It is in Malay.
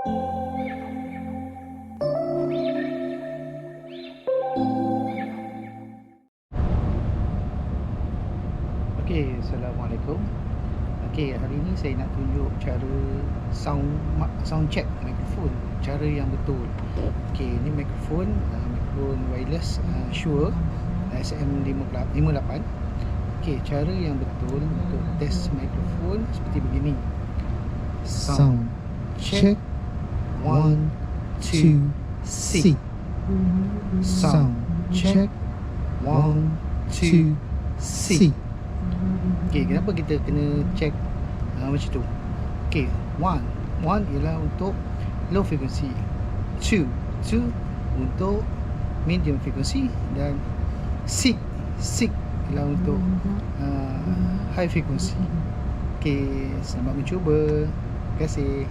Okey, Assalamualaikum. Okey, hari ini saya nak tunjuk cara sound check mikrofon, cara yang betul. Okey, ini mikrofon wireless Shure SM58. Okey, cara yang betul untuk test mikrofon seperti begini. Sound check 1 2 C. Sound check 1 2 C. Okey, kenapa kita kena check macam tu? Okey, one ialah untuk low frequency, two untuk medium frequency, dan six ialah untuk high frequency. Okey, selamat mencuba. Terima kasih.